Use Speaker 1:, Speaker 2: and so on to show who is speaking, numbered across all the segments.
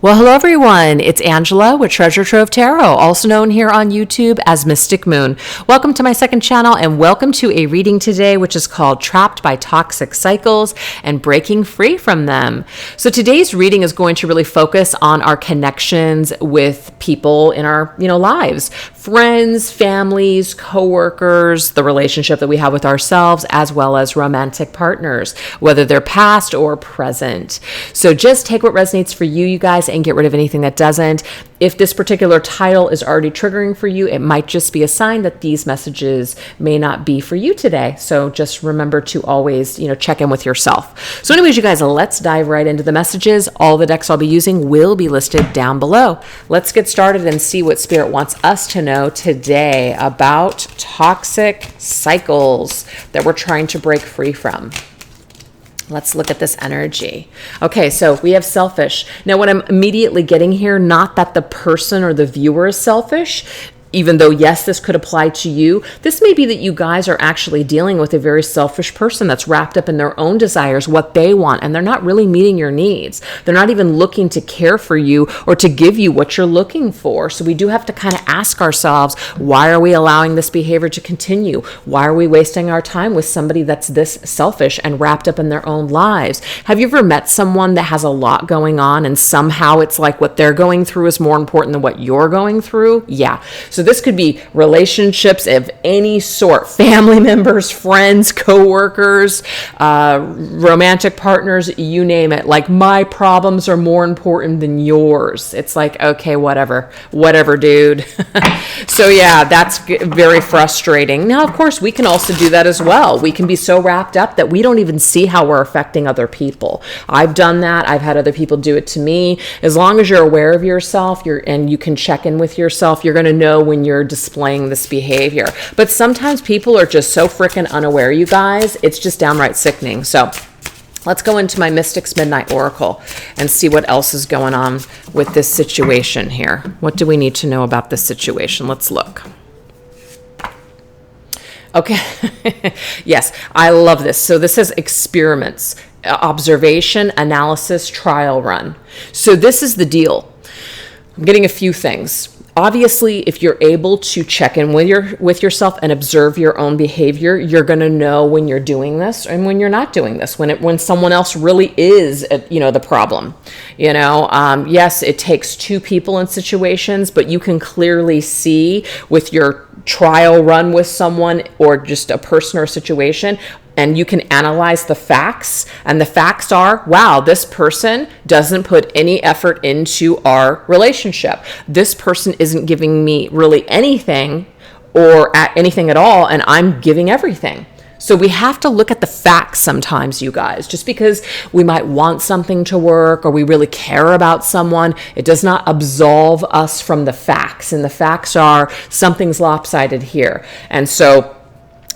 Speaker 1: Well, hello everyone. It's Angela with Treasure Trove Tarot, also known here on YouTube as Mystic Moon. Welcome to my second channel and welcome to a reading today, which is called Trapped by Toxic Cycles and Breaking Free from Them. So today's reading is going to really focus on our connections with people in our, lives, friends, families, coworkers, the relationship that we have with ourselves, as well as romantic partners, whether they're past or present. So just take what resonates for you guys, and get rid of anything that doesn't. If this particular title is already triggering for you, it might just be a sign that these messages may not be for you today. So just remember to always, check in with yourself. So anyways, you guys, let's dive right into the messages. All the decks I'll be using will be listed down below. Let's get started and see what Spirit wants us to know today about toxic cycles that we're trying to break free from. Let's look at this energy. Okay, so we have selfish. Now, what I'm immediately getting here, not that the person or the viewer is selfish, even though, yes, this could apply to you. This may be that you guys are actually dealing with a very selfish person that's wrapped up in their own desires, what they want, and they're not really meeting your needs. They're not even looking to care for you or to give you what you're looking for. So we do have to kind of ask ourselves, why are we allowing this behavior to continue? Why are we wasting our time with somebody that's this selfish and wrapped up in their own lives? Have you ever met someone that has a lot going on and somehow it's like what they're going through is more important than what you're going through? Yeah. So this could be relationships of any sort, family members, friends, coworkers, romantic partners, you name it. Like, my problems are more important than yours. It's like, okay, whatever, dude. So yeah, that's very frustrating. Now, of course, we can also do that as well. We can be so wrapped up that we don't even see how we're affecting other people. I've done that. I've had other people do it to me. As long as you're aware of yourself, and you can check in with yourself, you're going to know when you're displaying this behavior. But sometimes people are just so freaking unaware, you guys. It's just downright sickening. So let's go into my Mystics Midnight Oracle and see what else is going on with this situation here. What do we need to know about this situation? Let's look. Okay. Yes, I love this. So this is experiments, observation, analysis, trial run. So this is the deal. I'm getting a few things. Obviously, if you're able to check in with yourself and observe your own behavior, you're going to know when you're doing this and when you're not doing this, when someone else really is, the problem. Yes, it takes two people in situations, but you can clearly see with your trial run with someone or just a person or a situation, and you can analyze the facts, and the facts are, wow, this person doesn't put any effort into our relationship. This person isn't giving me really anything or anything at all, and I'm giving everything. So we have to look at the facts sometimes, you guys. Just because we might want something to work or we really care about someone, it does not absolve us from the facts. And the facts are something's lopsided here. And so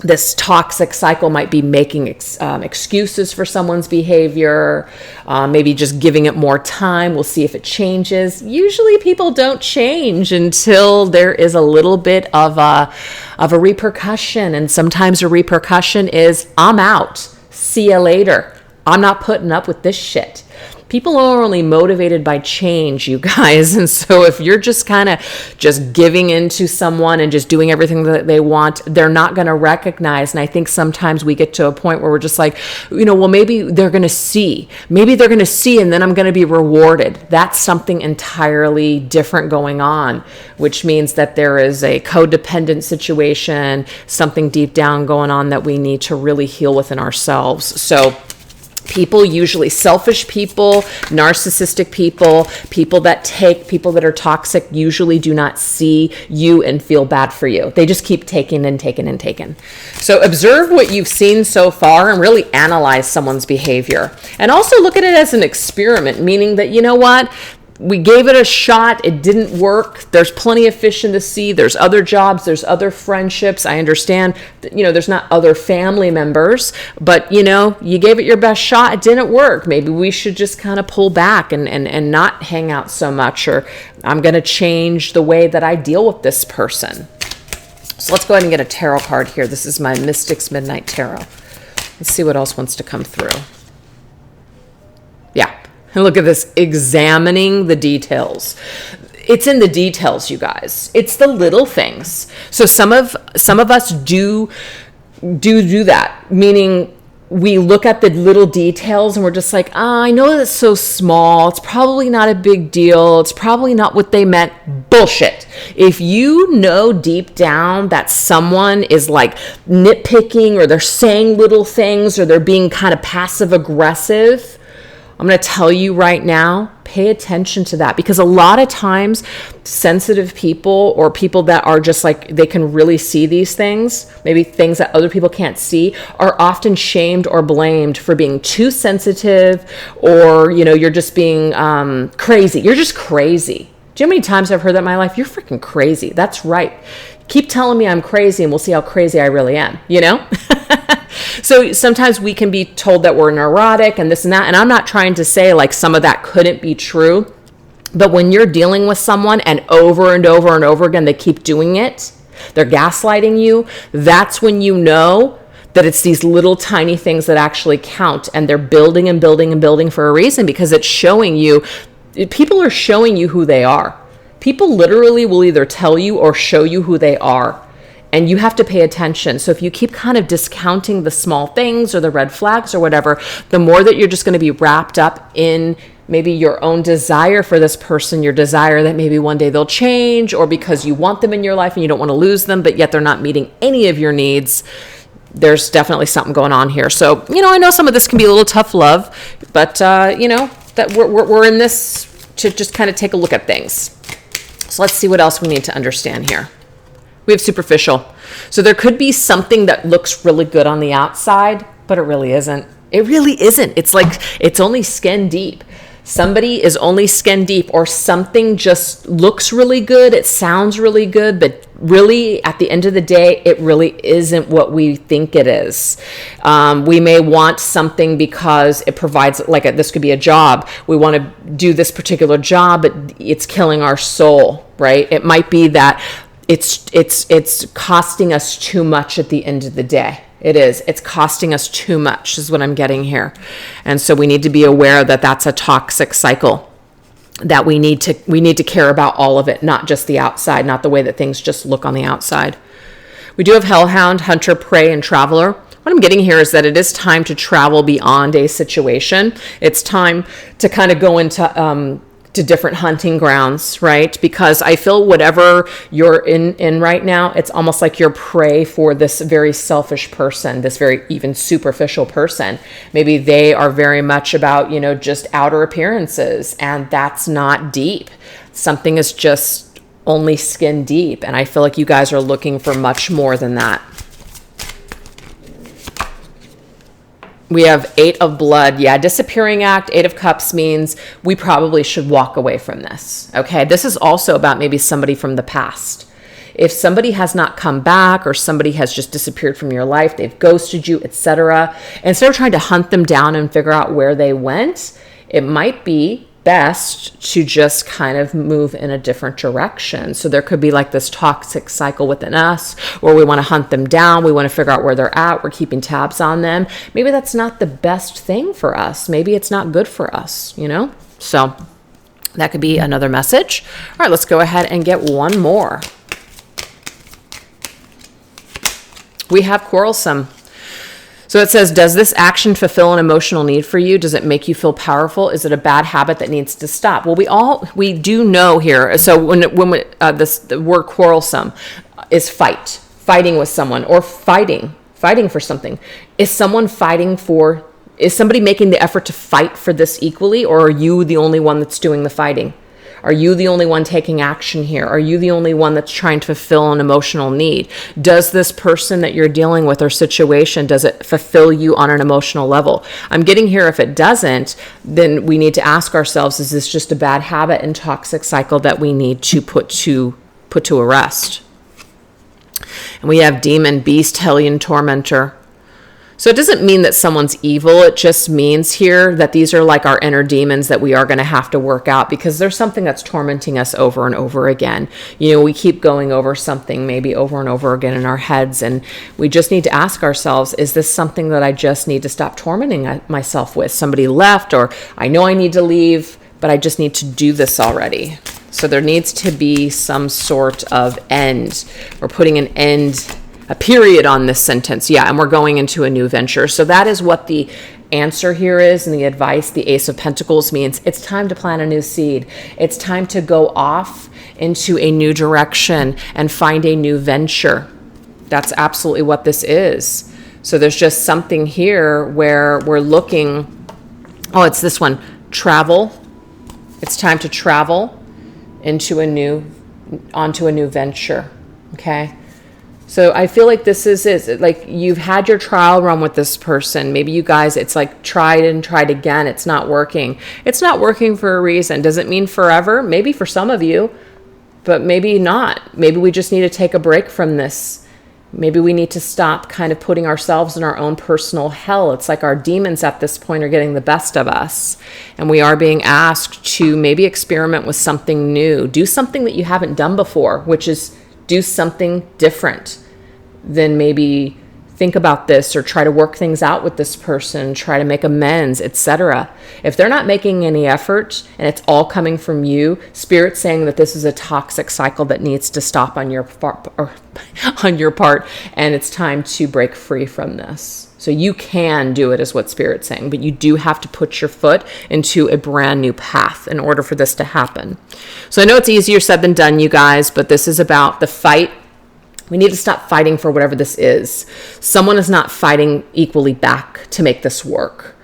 Speaker 1: this toxic cycle might be making excuses for someone's behavior, maybe just giving it more time. We'll see if it changes. Usually people don't change until there is a little bit of a repercussion. And sometimes a repercussion is, I'm out. See you later. I'm not putting up with this shit. People are only motivated by change, you guys. And so if you're just kind of just giving into someone and just doing everything that they want, they're not going to recognize. And I think sometimes we get to a point where we're just like, well, maybe they're going to see. Maybe they're going to see and then I'm going to be rewarded. That's something entirely different going on, which means that there is a codependent situation, something deep down going on that we need to really heal within ourselves. So people, usually selfish people, narcissistic people, people that are toxic, usually do not see you and feel bad for you. They just keep taking and taking and taking. So observe what you've seen so far and really analyze someone's behavior. And also look at it as an experiment, meaning that, we gave it a shot. It didn't work. There's plenty of fish in the sea. There's other jobs. There's other friendships. I understand that, there's not other family members, but, you gave it your best shot. It didn't work. Maybe we should just kind of pull back and not hang out so much, or I'm going to change the way that I deal with this person. So let's go ahead and get a tarot card here. This is my Mystics Midnight Tarot. Let's see what else wants to come through. Yeah. And look at this, examining the details. It's in the details, you guys. It's the little things. So some of us do that, meaning we look at the little details and we're just like, I know that's so small. It's probably not a big deal. It's probably not what they meant. Bullshit. If you know deep down that someone is like nitpicking, or they're saying little things, or they're being kind of passive aggressive, I'm going to tell you right now, pay attention to that, because a lot of times sensitive people, or people that are just like, they can really see these things, maybe things that other people can't see, are often shamed or blamed for being too sensitive, or, you're just being crazy. You're just crazy. Do you know how many times I've heard that in my life? You're freaking crazy. That's right. Keep telling me I'm crazy and we'll see how crazy I really am, So sometimes we can be told that we're neurotic and this and that. And I'm not trying to say like some of that couldn't be true. But when you're dealing with someone and over and over and over again, they keep doing it, they're gaslighting you, that's when you know that it's these little tiny things that actually count. And they're building and building and building for a reason, because it's showing you, people are showing you who they are. People literally will either tell you or show you who they are. And you have to pay attention. So if you keep kind of discounting the small things or the red flags or whatever, the more that you're just going to be wrapped up in maybe your own desire for this person, your desire that maybe one day they'll change, or because you want them in your life and you don't want to lose them, but yet they're not meeting any of your needs. There's definitely something going on here. So, I know some of this can be a little tough love, but, that we're in this to just kind of take a look at things. So let's see what else we need to understand here. We have superficial. So there could be something that looks really good on the outside, but it really isn't. It really isn't. It's like it's only skin deep. Somebody is only skin deep, or something just looks really good. It sounds really good, but really at the end of the day, it really isn't what we think it is. We may want something because it provides, this could be a job. We want to do this particular job, but it's killing our soul, right? It might be that it's costing us too much at the end of the day. It is. It's costing us too much is what I'm getting here. And so we need to be aware that that's a toxic cycle, that we need to care about all of it, not just the outside, not the way that things just look on the outside. We do have hellhound, hunter, prey, and traveler. What I'm getting here is that it is time to travel beyond a situation. It's time to kind of go into to different hunting grounds, right? Because I feel whatever you're in right now, it's almost like you're prey for this very selfish person, this very even superficial person. Maybe they are very much about, just outer appearances, and that's not deep. Something is just only skin deep. And I feel like you guys are looking for much more than that. We have 8 of blood. Yeah, disappearing act. 8 of cups means we probably should walk away from this. Okay, this is also about maybe somebody from the past. If somebody has not come back, or somebody has just disappeared from your life, they've ghosted you, etc., instead of trying to hunt them down and figure out where they went, it might be best to just kind of move in a different direction. So there could be like this toxic cycle within us where we want to hunt them down. We want to figure out where they're at. We're keeping tabs on them. Maybe that's not the best thing for us. Maybe it's not good for us, So that could be another message. All right, let's go ahead and get one more. We have quarrelsome. So it says, does this action fulfill an emotional need for you? Does it make you feel powerful? Is it a bad habit that needs to stop? Well, we do know here. So when the word quarrelsome is fighting with someone, or fighting for something. Is somebody making the effort to fight for this equally, or are you the only one that's doing the fighting? Are you the only one taking action here? Are you the only one that's trying to fulfill an emotional need? Does this person that you're dealing with or situation, does it fulfill you on an emotional level? I'm getting here, if it doesn't, then we need to ask ourselves, is this just a bad habit and toxic cycle that we need to put to rest? And we have demon, beast, hellion, tormentor. So it doesn't mean that someone's evil. It just means here that these are like our inner demons that we are going to have to work out, because there's something that's tormenting us over and over again. You know, we keep going over something maybe over and over again in our heads, and we just need to ask ourselves, is this something that I just need to stop tormenting myself with? Somebody left, or I know I need to leave, but I just need to do this already. So there needs to be some sort of end. We're putting an end, a period on this sentence. Yeah, and we're going into a new venture. So that is what the answer here is, and the advice. The Ace of Pentacles means it's time to plant a new seed. It's time to go off into a new direction and find a new venture. That's absolutely what this is. So there's just something here where we're looking, oh, it's this one, travel. It's time to travel onto a new venture. Okay. So I feel like this is like you've had your trial run with this person. Maybe you guys, it's like tried and tried again. It's not working. It's not working for a reason. Does it mean forever? Maybe for some of you, but maybe not. Maybe we just need to take a break from this. Maybe we need to stop kind of putting ourselves in our own personal hell. It's like our demons at this point are getting the best of us. And we are being asked to maybe experiment with something new. Do something that you haven't done before, which is do something different. Then maybe think about this, or try to work things out with this person, try to make amends, etc. If they're not making any effort and it's all coming from you, Spirit's saying that this is a toxic cycle that needs to stop on your part, and it's time to break free from this. So you can do it, is what Spirit's saying, but you do have to put your foot into a brand new path in order for this to happen. So I know it's easier said than done, you guys, but this is about the fight. We need to stop fighting for whatever this is. Someone is not fighting equally back to make this work.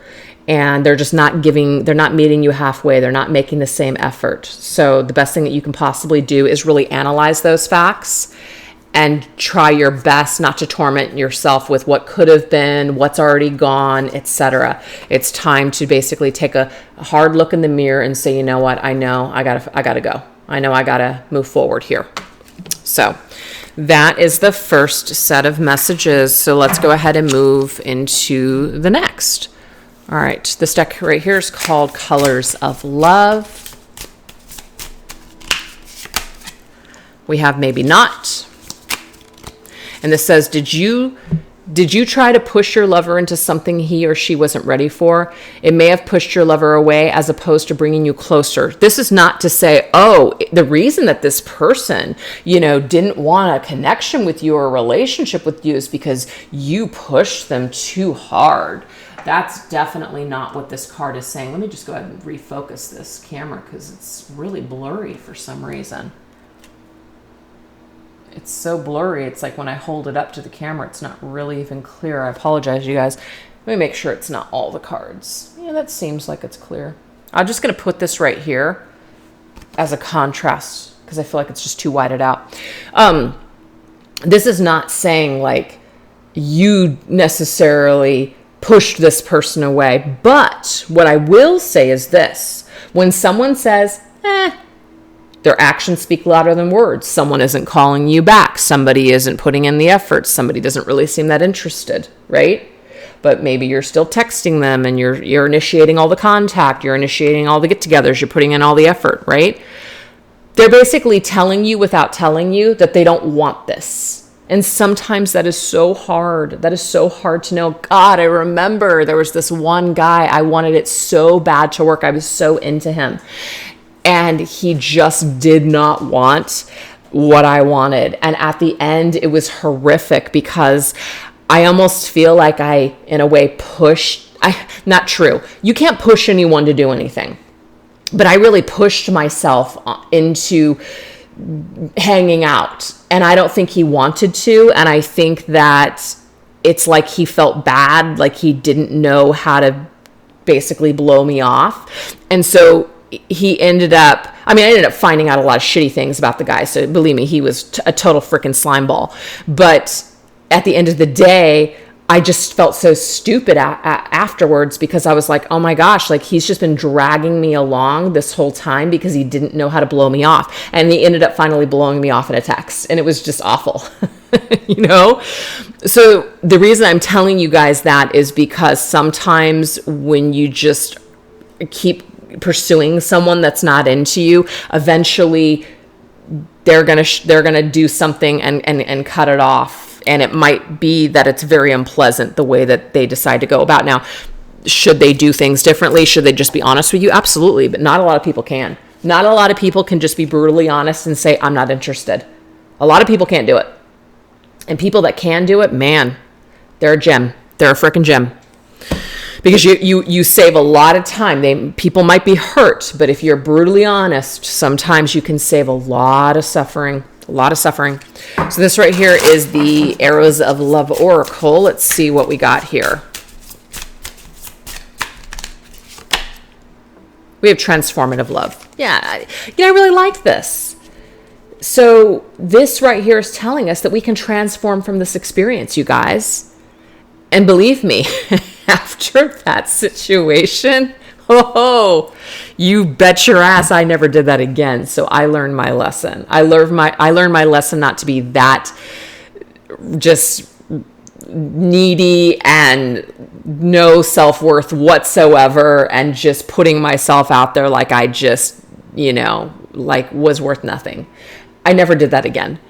Speaker 1: And they're just not they're not meeting you halfway. They're not making the same effort. So the best thing that you can possibly do is really analyze those facts and try your best not to torment yourself with what could have been, what's already gone, etc. It's time to basically take a hard look in the mirror and say, you know what, I know I gotta go. I know I gotta move forward here. So that is the first set of messages. So let's go ahead and move into the next. All right, this deck right here is called Colors of Love. We have Maybe Not. And this says, did you try to push your lover into something he or she wasn't ready for? It may have pushed your lover away as opposed to bringing you closer. This is not to say, oh, the reason that this person, didn't want a connection with you or a relationship with you is because you pushed them too hard. That's definitely not what this card is saying. Let me just go ahead and refocus this camera because it's really blurry for some reason. It's so blurry. It's like when I hold it up to the camera, it's not really even clear. I apologize, you guys. Let me make sure it's not all the cards. Yeah, that seems like it's clear. I'm just going to put this right here as a contrast because I feel like it's just too whited out. This is not saying like you necessarily pushed this person away. But what I will say is this. When someone says, their actions speak louder than words. Someone isn't calling you back. Somebody isn't putting in the effort. Somebody doesn't really seem that interested, right? But maybe you're still texting them and you're initiating all the contact. You're initiating all the get-togethers. You're putting in all the effort, right? They're basically telling you without telling you that they don't want this. And sometimes that is so hard. That is so hard to know. God, I remember there was this one guy. I wanted it so bad to work. I was so into him. And he just did not want what I wanted. And at the end, it was horrific because I almost feel like I, in a way, not true. You can't push anyone to do anything. But I really pushed myself into hanging out. And I don't think he wanted to. And I think that it's like he felt bad, like he didn't know how to basically blow me off. And so I ended up finding out a lot of shitty things about the guy. So believe me, he was a total freaking slime ball. But at the end of the day, I just felt so stupid afterwards, because I was like, oh my gosh, like he's just been dragging me along this whole time because he didn't know how to blow me off. And he ended up finally blowing me off in a text. And it was just awful, you know? So the reason I'm telling you guys that is because sometimes when you just keep pursuing someone that's not into you, eventually they're gonna do something and cut it off. And it might be that it's very unpleasant the way that they decide to go about. Now, should they do things differently? Should they just be honest with you? Absolutely. But not a lot of people can. Not a lot of people can just be brutally honest and say, I'm not interested. A lot of people can't do it. And people that can do it, man, they're a gem. They're a freaking gem. Because you save a lot of time. People might be hurt, but if you're brutally honest, sometimes you can save a lot of suffering. A lot of suffering. So this right here is the Arrows of Love Oracle. Let's see what we got here. We have transformative love. Yeah, I really like this. So this right here is telling us that we can transform from this experience, you guys. And believe me, after that situation, oh, you bet your ass I never did that again. So I learned my lesson. I learned my lesson not to be that just needy and no self-worth whatsoever, and just putting myself out there like I just, like was worth nothing. I never did that again.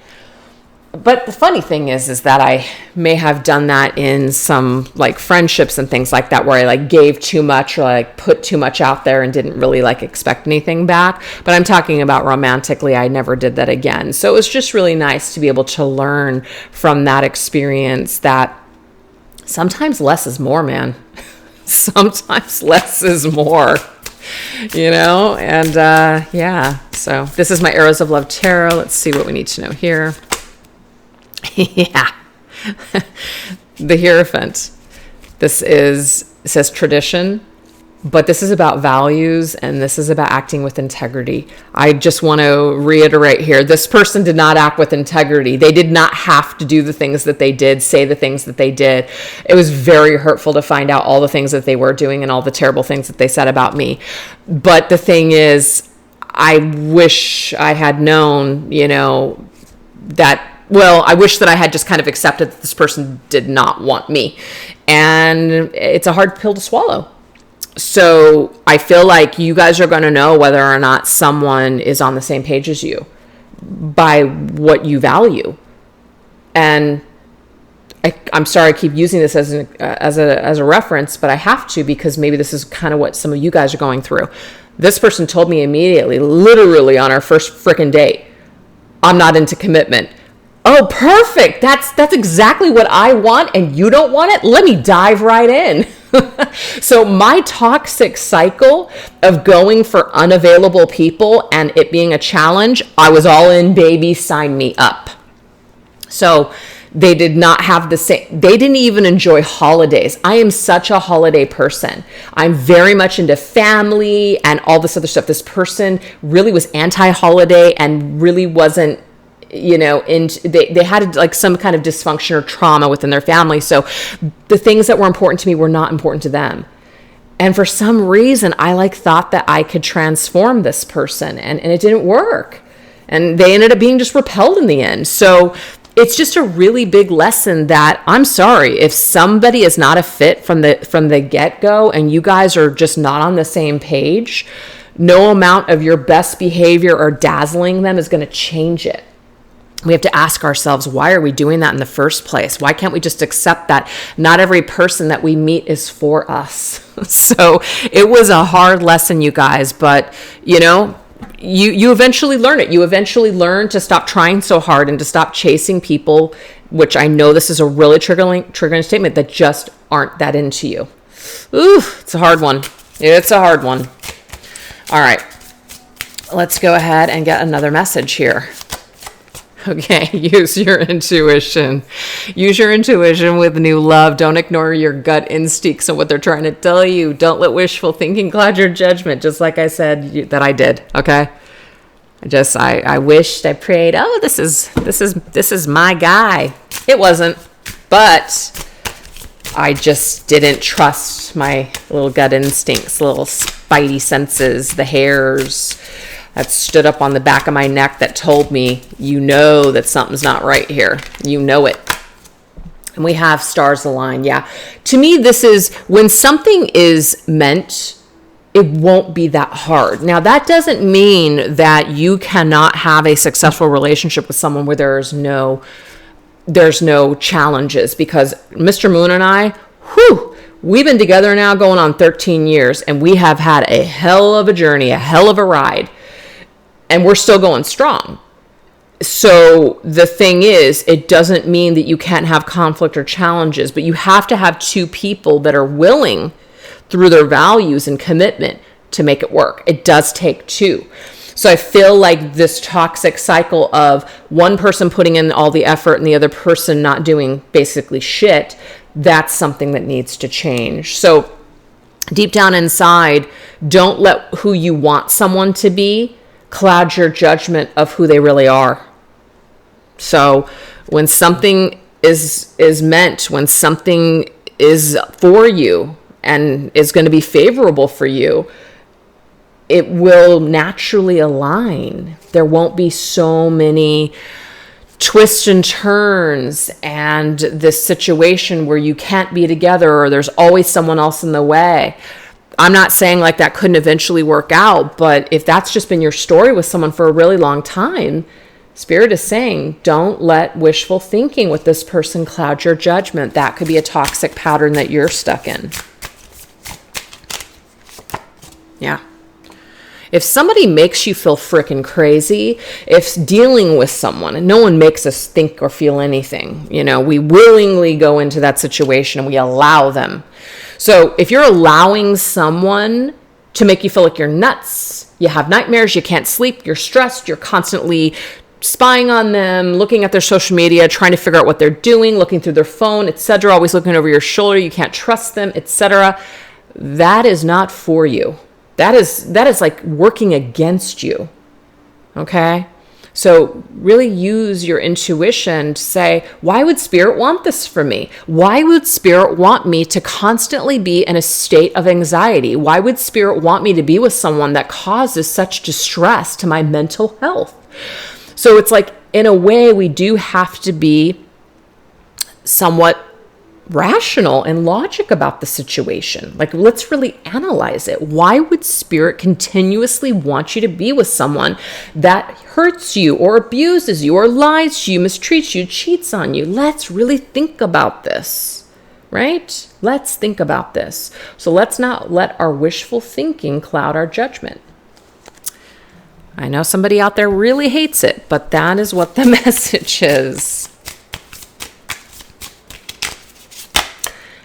Speaker 1: But the funny thing is that I may have done that in some like friendships and things like that, where I like gave too much or like put too much out there and didn't really like expect anything back. But I'm talking about romantically. I never did that again. So it was just really nice to be able to learn from that experience that sometimes less is more, man. Sometimes less is more, and yeah. So this is my Arrows of Love Tarot. Let's see what we need to know here. Yeah. The Hierophant. Says tradition, but this is about values, and this is about acting with integrity. I just want to reiterate here, this person did not act with integrity. They did not have to do the things that they did, say the things that they did. It was very hurtful to find out all the things that they were doing and all the terrible things that they said about me. But the thing is, I wish I had known, that I wish that I had just kind of accepted that this person did not want me. And it's a hard pill to swallow. So I feel like you guys are going to know whether or not someone is on the same page as you by what you value. And I'm sorry I keep using this as a reference, but I have to, because maybe this is kind of what some of you guys are going through. This person told me immediately, literally on our first frickin' date, I'm not into commitment. Oh, perfect. That's exactly what I want, and you don't want it? Let me dive right in. So my toxic cycle of going for unavailable people and it being a challenge, I was all in, baby, sign me up. So they did not have the same, they didn't even enjoy holidays. I am such a holiday person. I'm very much into family and all this other stuff. This person really was anti-holiday and really wasn't, they had like some kind of dysfunction or trauma within their family. So the things that were important to me were not important to them. And for some reason, I thought that I could transform this person, and it didn't work. And they ended up being just repelled in the end. So it's just a really big lesson that, I'm sorry, if somebody is not a fit from the get-go and you guys are just not on the same page, no amount of your best behavior or dazzling them is going to change it. We have to ask ourselves, why are we doing that in the first place? Why can't we just accept that not every person that we meet is for us? So it was a hard lesson, you guys, but you eventually learn it. You eventually learn to stop trying so hard and to stop chasing people, which I know this is a really triggering statement, that just aren't that into you. Ooh, it's a hard one. It's a hard one. All right, let's go ahead and get another message here. Okay, use your intuition. Use your intuition with new love. Don't ignore your gut instincts and what they're trying to tell you. Don't let wishful thinking cloud your judgment, just like I said that I did, okay? I wished, I prayed, this is my guy. It wasn't, but I just didn't trust my little gut instincts, little spidey senses, the hairs that stood up on the back of my neck that told me, you know that something's not right here. You know it. And we have stars align. Yeah. To me, this is when something is meant, it won't be that hard. Now, that doesn't mean that you cannot have a successful relationship with someone where there's no challenges, because Mr. Moon and I, we've been together now going on 13 years, and we have had a hell of a journey, a hell of a ride, and we're still going strong. So the thing is, it doesn't mean that you can't have conflict or challenges, but you have to have two people that are willing through their values and commitment to make it work. It does take two. So I feel like this toxic cycle of one person putting in all the effort and the other person not doing basically shit, that's something that needs to change. So deep down inside, don't let who you want someone to be cloud your judgment of who they really are. So when something is meant, when something is for you and is going to be favorable for you, it will naturally align. There won't be so many twists and turns and this situation where you can't be together or there's always someone else in the way. I'm not saying like that couldn't eventually work out, but if that's just been your story with someone for a really long time, Spirit is saying, don't let wishful thinking with this person cloud your judgment. That could be a toxic pattern that you're stuck in. Yeah. If somebody makes you feel freaking crazy, if dealing with someone, and no one makes us think or feel anything, we willingly go into that situation and we allow them. So if you're allowing someone to make you feel like you're nuts, you have nightmares, you can't sleep, you're stressed, you're constantly spying on them, looking at their social media, trying to figure out what they're doing, looking through their phone, etc., always looking over your shoulder, you can't trust them, etc., that is not for you. That is like working against you. Okay? So really use your intuition to say, why would Spirit want this for me? Why would Spirit want me to constantly be in a state of anxiety? Why would Spirit want me to be with someone that causes such distress to my mental health? So it's like, in a way, we do have to be somewhat rational and logic about the situation. Like, let's really analyze it. Why would Spirit continuously want you to be with someone that hurts you or abuses you or lies to you, mistreats you, cheats on you? Let's really think about this, right? Let's think about this. So let's not let our wishful thinking cloud our judgment. I know somebody out there really hates it, but that is what the message is.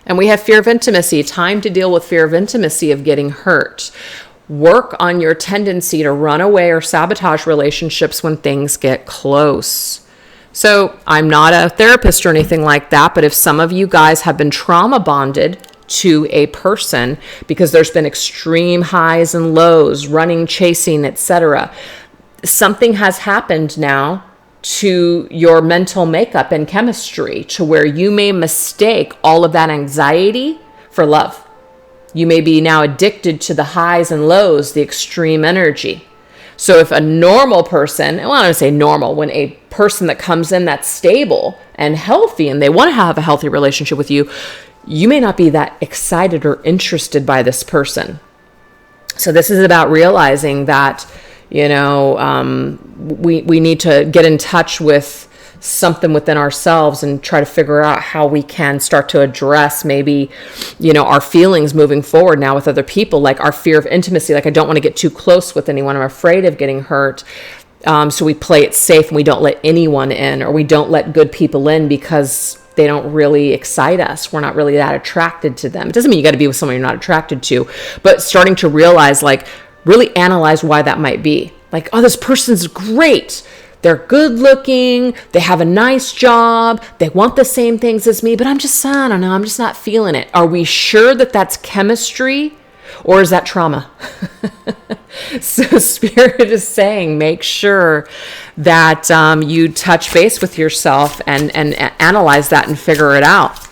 Speaker 1: And we have fear of intimacy, time to deal with fear of intimacy, of getting hurt. Work on your tendency to run away or sabotage relationships when things get close. So I'm not a therapist or anything like that, but if some of you guys have been trauma bonded to a person because there's been extreme highs and lows, running, chasing, etc., something has happened now to your mental makeup and chemistry to where you may mistake all of that anxiety for love. You may be now addicted to the highs and lows, the extreme energy. So if a normal person, I want to say normal, when a person that comes in that's stable and healthy and they want to have a healthy relationship with you, you may not be that excited or interested by this person. So this is about realizing that we need to get in touch with something within ourselves and try to figure out how we can start to address maybe, our feelings moving forward now with other people, like our fear of intimacy. Like, I don't want to get too close with anyone. I'm afraid of getting hurt. So we play it safe and we don't let anyone in, or we don't let good people in because they don't really excite us. We're not really that attracted to them. It doesn't mean you got to be with someone you're not attracted to, but starting to realize, like, really analyze why that might be. Like, oh, this person's great. They're good looking. They have a nice job. They want the same things as me, but I don't know. I'm just not feeling it. Are we sure that that's chemistry, or is that trauma? So Spirit is saying, make sure that you touch base with yourself and analyze that and figure it out.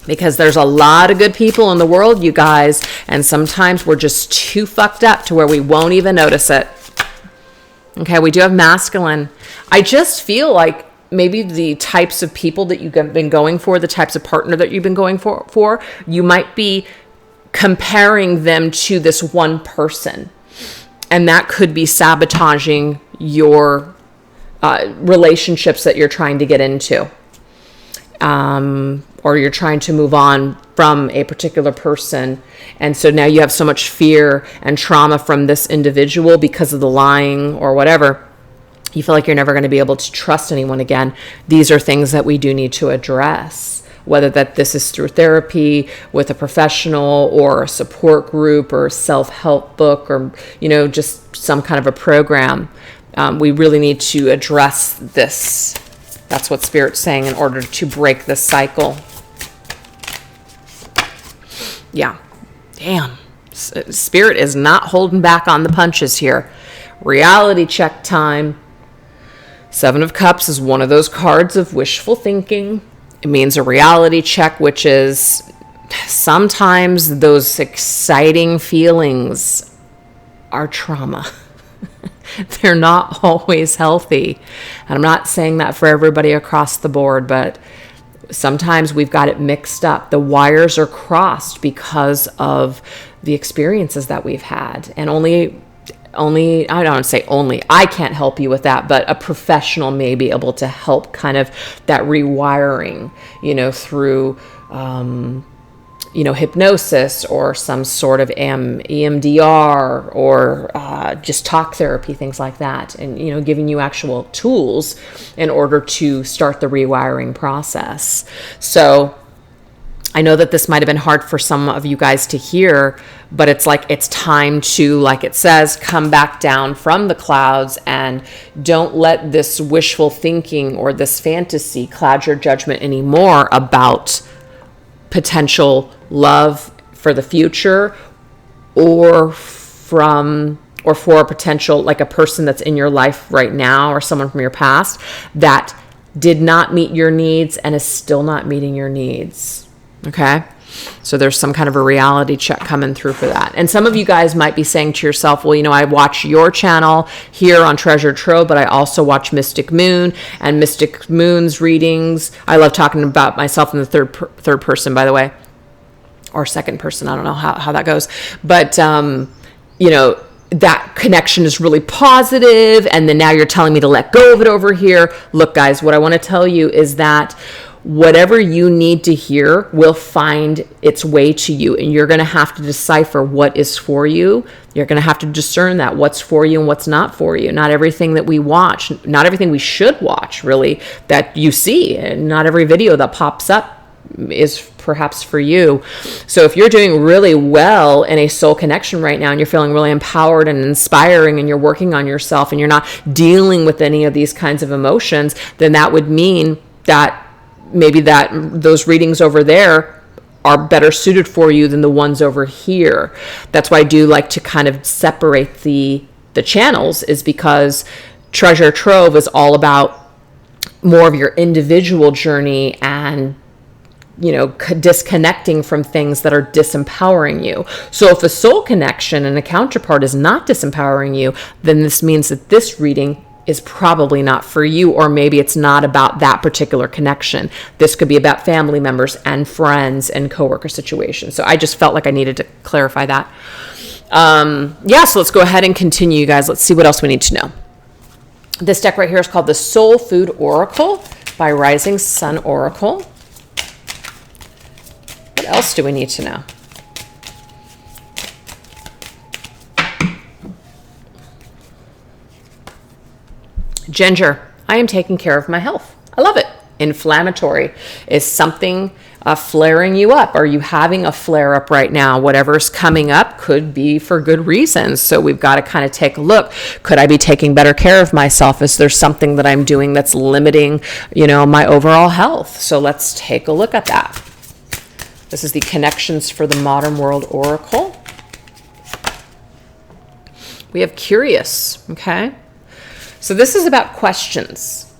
Speaker 1: Because there's a lot of good people in the world, you guys, and sometimes we're just too fucked up to where we won't even notice it. Okay, we do have masculine. I just feel like maybe the types of people that you've been going for, the types of partner that you've been going for, you might be comparing them to this one person. And that could be sabotaging your relationships that you're trying to get into. Or you're trying to move on from a particular person. And so now you have so much fear and trauma from this individual because of the lying or whatever. You feel like you're never going to be able to trust anyone again. These are things that we do need to address, whether that this is through therapy with a professional or a support group or a self-help book or, just some kind of a program. We really need to address this. That's what Spirit's saying in order to break this cycle. Yeah. Damn. Spirit is not holding back on the punches here. Reality check time. 7 of Cups is one of those cards of wishful thinking. It means a reality check, which is sometimes those exciting feelings are trauma. They're not always healthy. And I'm not saying that for everybody across the board, but sometimes we've got it mixed up. The wires are crossed because of the experiences that we've had. And only, I don't want to say only, I can't help you with that, but a professional may be able to help kind of that rewiring, through, hypnosis or some sort of EMDR or just talk therapy, things like that. And, giving you actual tools in order to start the rewiring process. So I know that this might have been hard for some of you guys to hear, but it's like it's time to, like it says, come back down from the clouds and don't let this wishful thinking or this fantasy cloud your judgment anymore about potential love for the future or for a potential, like a person that's in your life right now or someone from your past that did not meet your needs and is still not meeting your needs. Okay. So there's some kind of a reality check coming through for that. And some of you guys might be saying to yourself, well, I watch your channel here on Treasure Trove, but I also watch Mystic Moon and Mystic Moon's readings. I love talking about myself in the third person, by the way, or second person. I don't know how that goes, but, that connection is really positive. And then now you're telling me to let go of it over here. Look, guys, what I want to tell you is that whatever you need to hear will find its way to you, and you're going to have to decipher what is for you. You're going to have to discern that what's for you and what's not for you. Not everything that we watch, not everything we should watch, really, that you see, and not every video that pops up is perhaps for you. So if you're doing really well in a soul connection right now and you're feeling really empowered and inspiring and you're working on yourself and you're not dealing with any of these kinds of emotions, then that would mean that maybe that those readings over there are better suited for you than the ones over here. That's why I do like to kind of separate the channels, is because Treasure Trove is all about more of your individual journey and disconnecting from things that are disempowering you. So if a soul connection and a counterpart is not disempowering you, then this means that this reading is probably not for you, or maybe it's not about that particular connection. This could be about family members and friends and coworker situations. So I just felt like I needed to clarify that. So let's go ahead and continue, you guys. Let's see what else we need to know. This deck right here is called the Soul Food Oracle by Rising Sun Oracle. What else do we need to know? Ginger, I am taking care of my health. I love it. Inflammatory. Is something flaring you up? Are you having a flare up right now? Whatever's coming up could be for good reasons. So we've got to kind of take a look. Could I be taking better care of myself? Is there something that I'm doing that's limiting, my overall health? So let's take a look at that. This is the Connections for the Modern World Oracle. We have Curious, okay? So this is about questions.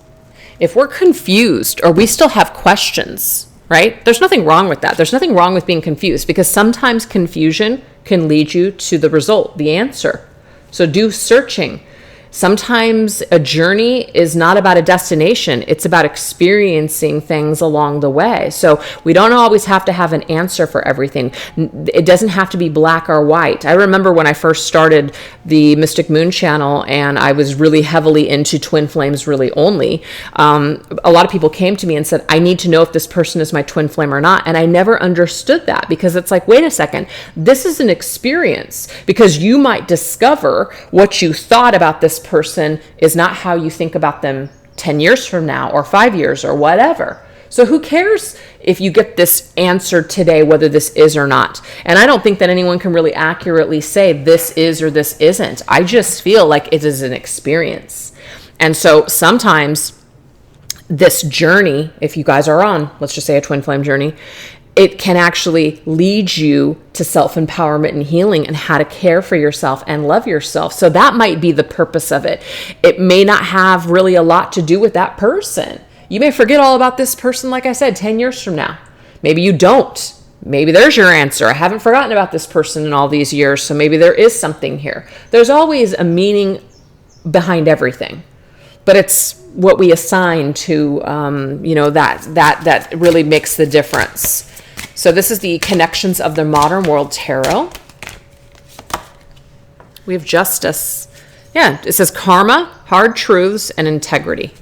Speaker 1: If we're confused or we still have questions, right? There's nothing wrong with that. There's nothing wrong with being confused, because sometimes confusion can lead you to the result, the answer. So do searching. Sometimes a journey is not about a destination. It's about experiencing things along the way. So we don't always have to have an answer for everything. It doesn't have to be black or white. I remember when I first started the Mystic Moon channel and I was really heavily into twin flames really only. A lot of people came to me and said, I need to know if this person is my twin flame or not. And I never understood that, because it's like, wait a second, this is an experience, because you might discover what you thought about this person is not how you think about them 10 years from now or 5 years or whatever. So who cares if you get this answer today, whether this is or not? And I don't think that anyone can really accurately say this is or this isn't. I just feel like it is an experience. And so sometimes this journey, if you guys are on, let's just say a twin flame journey, it can actually lead you to self-empowerment and healing and how to care for yourself and love yourself. So that might be the purpose of it. It may not have really a lot to do with that person. You may forget all about this person, like I said, 10 years from now. Maybe you don't. Maybe there's your answer. I haven't forgotten about this person in all these years, so maybe there is something here. There's always a meaning behind everything. But it's what we assign to, that really makes the difference. So this is the Connections of the Modern World Tarot. We have Justice. Yeah, it says karma, hard truths, and integrity.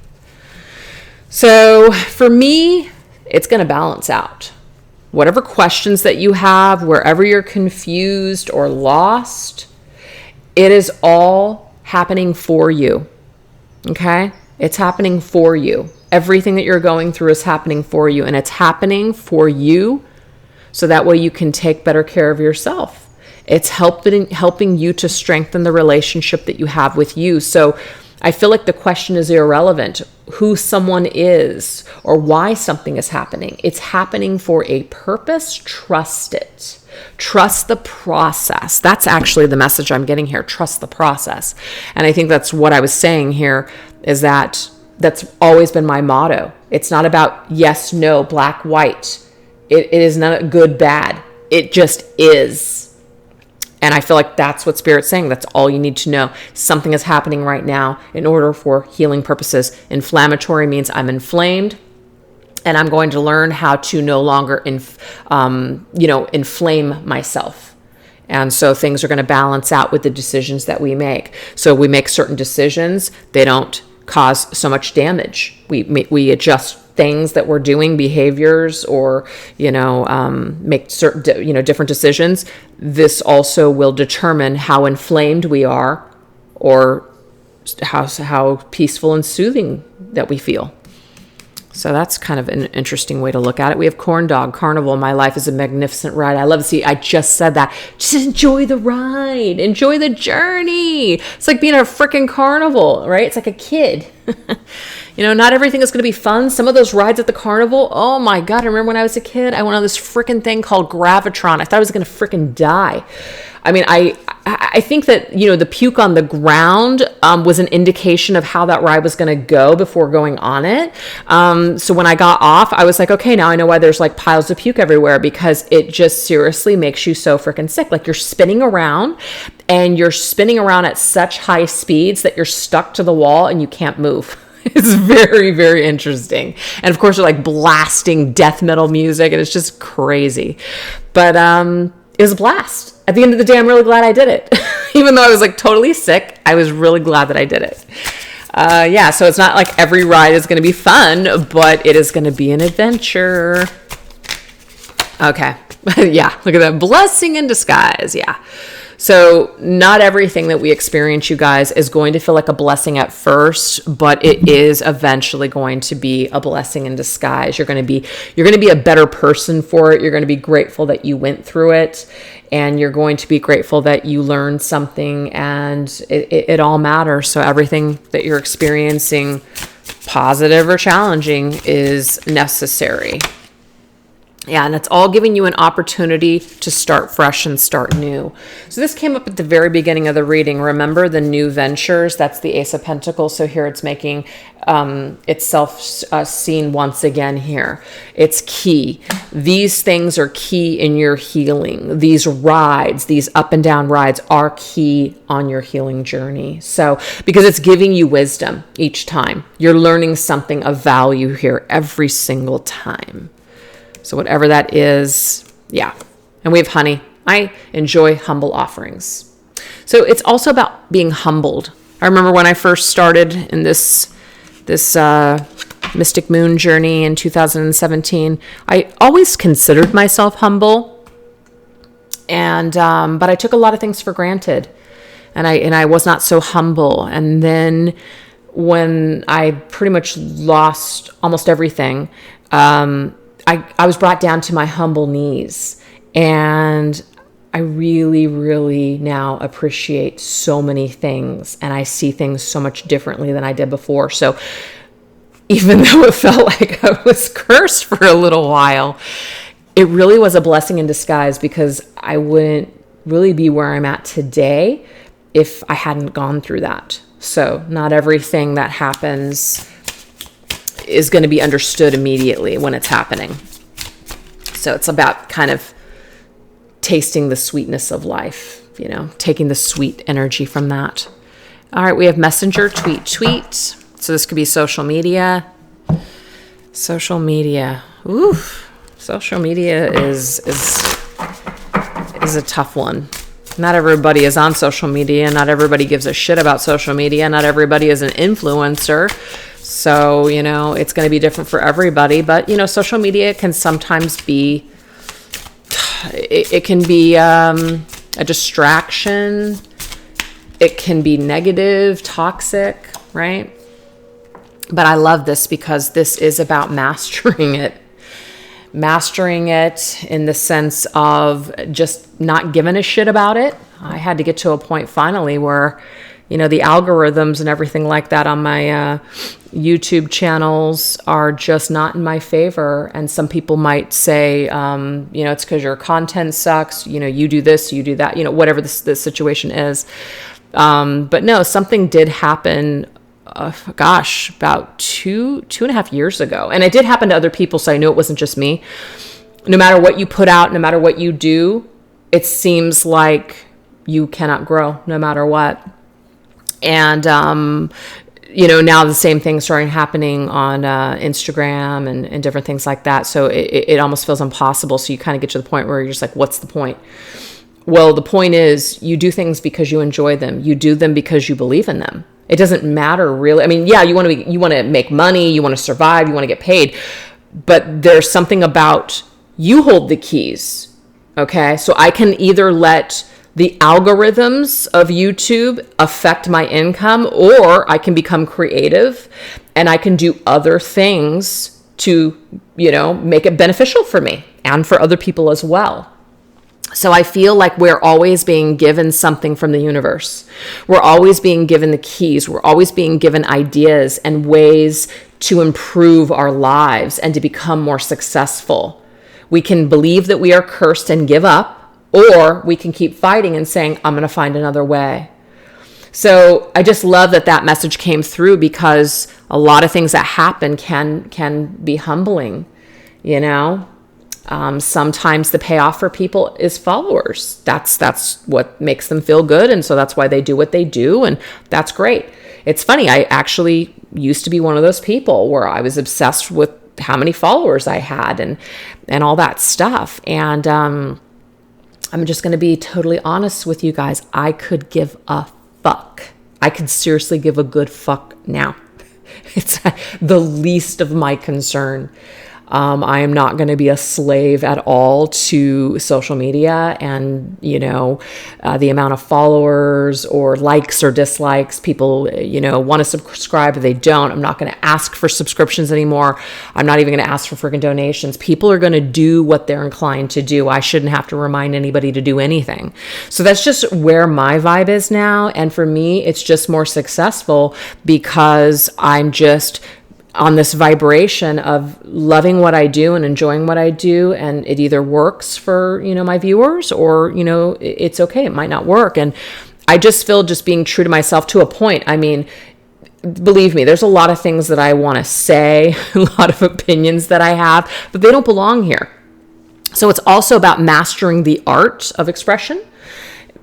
Speaker 1: So for me, it's going to balance out. Whatever questions that you have, wherever you're confused or lost, it is all happening for you. Okay? It's happening for you. Everything that you're going through is happening for you, and it's happening for you so that way you can take better care of yourself. It's helping you to strengthen the relationship that you have with you. So I feel like the question is irrelevant, who someone is or why something is happening. It's happening for a purpose. Trust it. Trust the process. That's actually the message I'm getting here. Trust the process. And I think that's what I was saying here, is that that's always been my motto. It's not about yes, no, black, white. It is not good, bad. It just is. And I feel like that's what Spirit's saying. That's all you need to know. Something is happening right now in order for healing purposes. Inflammatory means I'm inflamed, and I'm going to learn how to no longer inflame myself. And so things are going to balance out with the decisions that we make. So we make certain decisions. They don't cause so much damage. We adjust things that we're doing, behaviors, or make certain different decisions. This also will determine how inflamed we are, or how peaceful and soothing that we feel. So that's kind of an interesting way to look at it. We have Corn Dog Carnival. My life is a magnificent ride. I love to see. I just said that. Just enjoy the ride. Enjoy the journey. It's like being at a freaking carnival, right? It's like a kid. Not everything is going to be fun. Some of those rides at the carnival, oh my God. I remember when I was a kid, I went on this freaking thing called Gravitron. I thought I was going to freaking die. I mean, I think that, the puke on the ground was an indication of how that ride was going to go before going on it. So when I got off, I was like, okay, now I know why there's like piles of puke everywhere, because it just seriously makes you so freaking sick. Like you're spinning around, and you're spinning around at such high speeds that you're stuck to the wall and you can't move. It's very, very interesting. And of course, they're like blasting death metal music, and it's just crazy. But it was a blast. At the end of the day, I'm really glad I did it. Even though I was like totally sick, I was really glad that I did it. So it's not like every ride is going to be fun, but it is going to be an adventure. Okay. Yeah, look at that. Blessing in disguise. Yeah. So not everything that we experience, you guys, is going to feel like a blessing at first, but it is eventually going to be a blessing in disguise. You're going to be a better person for it. You're going to be grateful that you went through it, and you're going to be grateful that you learned something, and it all matters. So everything that you're experiencing, positive or challenging, is necessary. Yeah, and it's all giving you an opportunity to start fresh and start new. So this came up at the very beginning of the reading. Remember the new ventures? That's the Ace of Pentacles. So here it's making itself seen once again here. It's key. These things are key in your healing. These rides, these up and down rides are key on your healing journey. So because it's giving you wisdom each time. You're learning something of value here every single time. So whatever that is, yeah. And we have honey. I enjoy humble offerings. So it's also about being humbled. I remember when I first started in this Mystic Moon journey in 2017, I always considered myself humble. And but I took a lot of things for granted. And I was not so humble. And then when I pretty much lost almost everything, I was brought down to my humble knees, and I really, really now appreciate so many things, and I see things so much differently than I did before. So even though it felt like I was cursed for a little while, it really was a blessing in disguise, because I wouldn't really be where I'm at today if I hadn't gone through that. So not everything that happens is going to be understood immediately when it's happening. So it's about kind of tasting the sweetness of life, taking the sweet energy from that. All right, we have messenger, tweet. So this could be social media. Social media. Ooh, social media is a tough one. Not everybody is on social media. Not everybody gives a shit about social media. Not everybody is an influencer. So, it's going to be different for everybody. But, social media can sometimes be, it can be a distraction. It can be negative, toxic, right? But I love this because this is about mastering it. Mastering it in the sense of just not giving a shit about it. I had to get to a point finally where, the algorithms and everything like that on my YouTube channels are just not in my favor. And some people might say, it's because your content sucks. You do this, you do that, whatever the situation is. But no, something did happen, about two and a half years ago. And it did happen to other people, so I knew it wasn't just me. No matter what you put out, no matter what you do, it seems like you cannot grow no matter what. And, now the same thing started happening on Instagram and different things like that. So it almost feels impossible. So you kind of get to the point where you're just like, what's the point? Well, the point is you do things because you enjoy them. You do them because you believe in them. It doesn't matter really. I mean, yeah, you want to make money, you want to survive, you want to get paid, but there's something about you hold the keys. Okay. So I can either let the algorithms of YouTube affect my income, or I can become creative and I can do other things to, make it beneficial for me and for other people as well. So I feel like we're always being given something from the universe. We're always being given the keys. We're always being given ideas and ways to improve our lives and to become more successful. We can believe that we are cursed and give up, or we can keep fighting and saying, I'm going to find another way. So I just love that message came through, because a lot of things that happen can be humbling, Sometimes the payoff for people is followers. That's what makes them feel good. And so that's why they do what they do. And that's great. It's funny. I actually used to be one of those people where I was obsessed with how many followers I had and all that stuff. And I'm just going to be totally honest with you guys. I could give a fuck. I could seriously give a good fuck now. It's the least of my concern. I am not going to be a slave at all to social media and, the amount of followers or likes or dislikes. People, want to subscribe, they don't. I'm not going to ask for subscriptions anymore. I'm not even going to ask for freaking donations. People are going to do what they're inclined to do. I shouldn't have to remind anybody to do anything. So that's just where my vibe is now. And for me, it's just more successful because I'm just on this vibration of loving what I do and enjoying what I do. And it either works for, my viewers, or, it's okay. It might not work. And I just feel just being true to myself to a point. I mean, believe me, there's a lot of things that I want to say, a lot of opinions that I have, but they don't belong here. So it's also about mastering the art of expression.